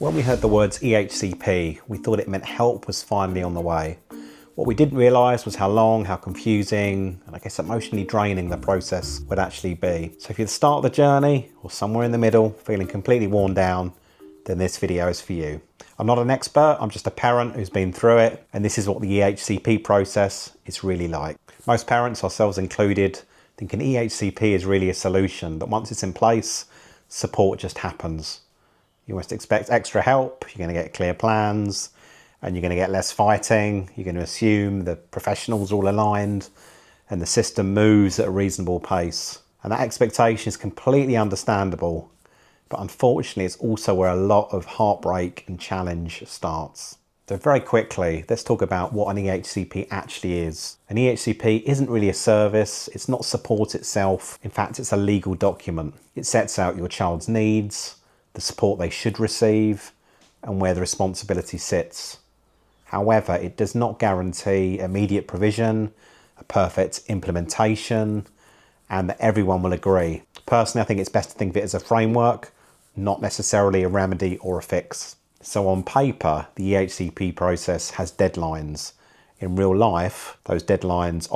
When we heard the words EHCP, we thought it meant help was finally on the way. What we didn't realise was how long, how confusing, and I guess emotionally draining the process would actually be. So if you're at the start of the journey, or somewhere in the middle, feeling completely worn down, then this video is for you. I'm not an expert, I'm just a parent who's been through it, and this is what the EHCP process is really like. Most parents, ourselves included, think an EHCP is really a solution, that once it's in place, support just happens. You must expect extra help, you're going to get clear plans, and you're going to get less fighting. You're going to assume the professionals are all aligned and the system moves at a reasonable pace. And that expectation is completely understandable, but unfortunately it's also where a lot of heartbreak and challenge starts. So very quickly, let's talk about what an EHCP actually is. An EHCP isn't really a service, it's not support itself. In fact, it's a legal document. It sets out your child's needs, the support they should receive, and where the responsibility sits. However, it does not guarantee immediate provision, a perfect implementation, and that everyone will agree. Personally, I think it's best to think of it as a framework, not necessarily a remedy or a fix. So on paper, the EHCP process has deadlines. In real life, those deadlines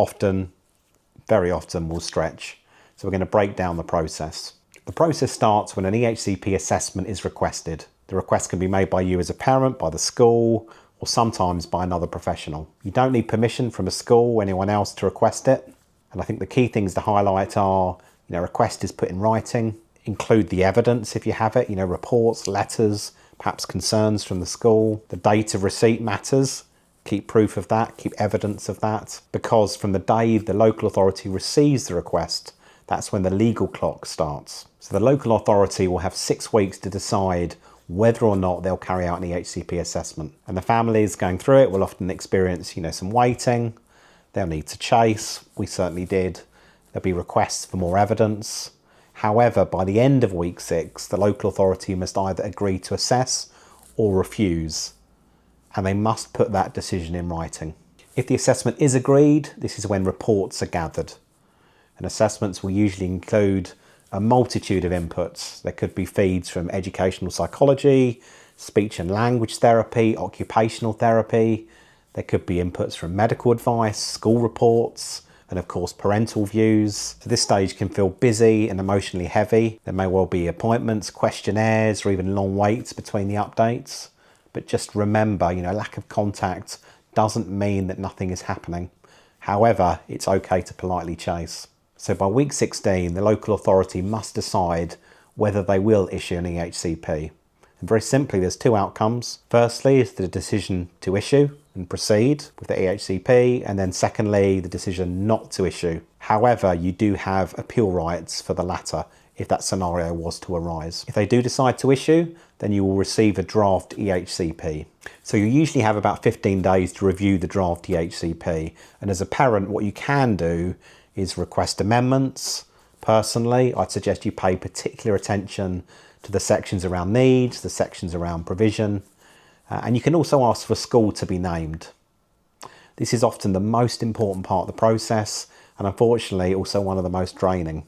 very often will stretch. So we're going to break down the process. The process starts when an EHCP assessment is requested. The request can be made by you as a parent, by the school, or sometimes by another professional. You don't need permission from a school or anyone else to request it. And I think the key things to highlight are, request is put in writing, include the evidence if you have it, reports, letters, perhaps concerns from the school. The date of receipt matters. Keep proof of that, keep evidence of that, because from the day the local authority receives the request, that's when the legal clock starts. So the local authority will have 6 weeks to decide whether or not they'll carry out an EHCP assessment. And the families going through it will often experience, some waiting. They'll need to chase. We certainly did. There'll be requests for more evidence. However, by the end of week 6, the local authority must either agree to assess or refuse. And they must put that decision in writing. If the assessment is agreed, this is when reports are gathered. And assessments will usually include a multitude of inputs. There could be feeds from educational psychology, speech and language therapy, occupational therapy. There could be inputs from medical advice, school reports, and of course parental views. So this stage can feel busy and emotionally heavy. There may well be appointments, questionnaires, or even long waits between the updates. But just remember, lack of contact doesn't mean that nothing is happening. However, it's okay to politely chase. So by week 16, the local authority must decide whether they will issue an EHCP. And very simply, there's 2 outcomes. Firstly, is the decision to issue and proceed with the EHCP, and then secondly, the decision not to issue. However, you do have appeal rights for the latter if that scenario was to arise. If they do decide to issue, then you will receive a draft EHCP. So you usually have about 15 days to review the draft EHCP. And as a parent, what you can do is request amendments. Personally, I'd suggest you pay particular attention to the sections around needs, the sections around provision, and you can also ask for school to be named. This is often the most important part of the process, and unfortunately also one of the most draining.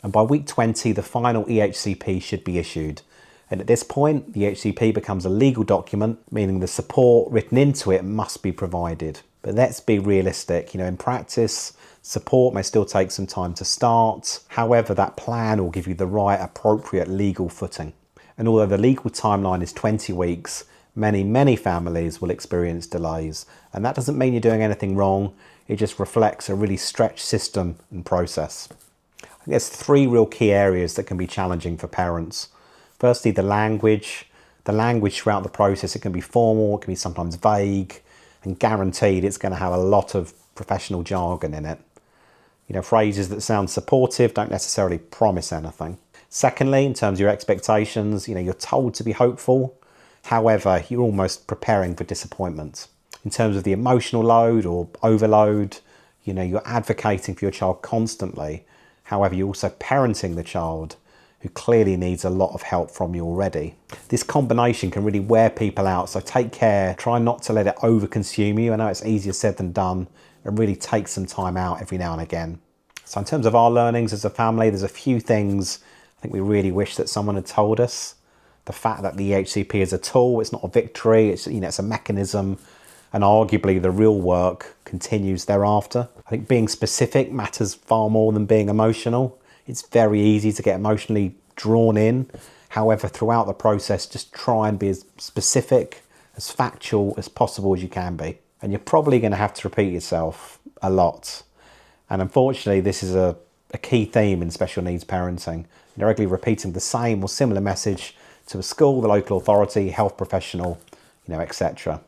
And by week 20, the final EHCP should be issued. And at this point, the EHCP becomes a legal document, meaning the support written into it must be provided. But let's be realistic, in practice, support may still take some time to start. However, that plan will give you the right, appropriate legal footing. And although the legal timeline is 20 weeks, many families will experience delays. And that doesn't mean you're doing anything wrong. It just reflects a really stretched system and process. I think there's 3 real key areas that can be challenging for parents. Firstly, the language. The language throughout the process, it can be formal, it can be sometimes vague, and guaranteed it's going to have a lot of professional jargon in it. Phrases that sound supportive don't necessarily promise anything. Secondly, in terms of your expectations, you're told to be hopeful. However, you're almost preparing for disappointment. In terms of the emotional load or overload, you're advocating for your child constantly. However, you're also parenting the child who clearly needs a lot of help from you already. This combination can really wear people out, so take care. Try not to let it overconsume you. I know it's easier said than done, and really take some time out every now and again. So in terms of our learnings as a family, there's a few things I think we really wish that someone had told us. The fact that the EHCP is a tool, it's not a victory, it's, you know, it's a mechanism, and arguably the real work continues thereafter. I think being specific matters far more than being emotional. It's very easy to get emotionally drawn in. However, throughout the process, just try and be as specific, as factual as possible as you can be. And you're probably going to have to repeat yourself a lot. And unfortunately, this is a key theme in special needs parenting. You're regularly repeating the same or similar message to a school, the local authority, health professional, you know, etc.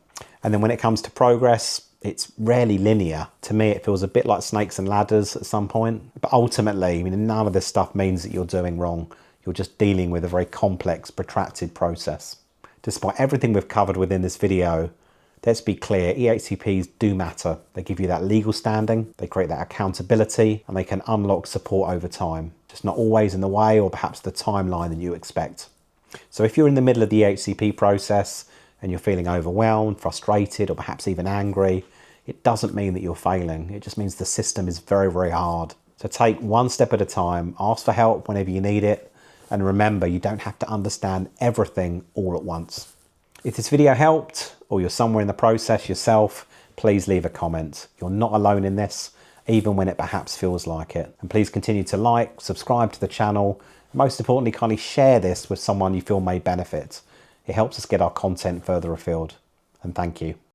And then when it comes to progress, it's rarely linear. To me, it feels a bit like snakes and ladders at some point. But ultimately, I mean, none of this stuff means that you're doing wrong. You're just dealing with a very complex, protracted process. Despite everything we've covered within this video, let's be clear, EHCPs do matter. They give you that legal standing, they create that accountability, and they can unlock support over time. Just not always in the way or perhaps the timeline that you expect. So if you're in the middle of the EHCP process and you're feeling overwhelmed, frustrated, or perhaps even angry, it doesn't mean that you're failing. It just means the system is very, very hard. So take one step at a time, ask for help whenever you need it, and remember, you don't have to understand everything all at once. If this video helped, or you're somewhere in the process yourself, please leave a comment. You're not alone in this, even when it perhaps feels like it. And please continue to like, subscribe to the channel, and most importantly, kindly share this with someone you feel may benefit. It helps us get our content further afield. And thank you.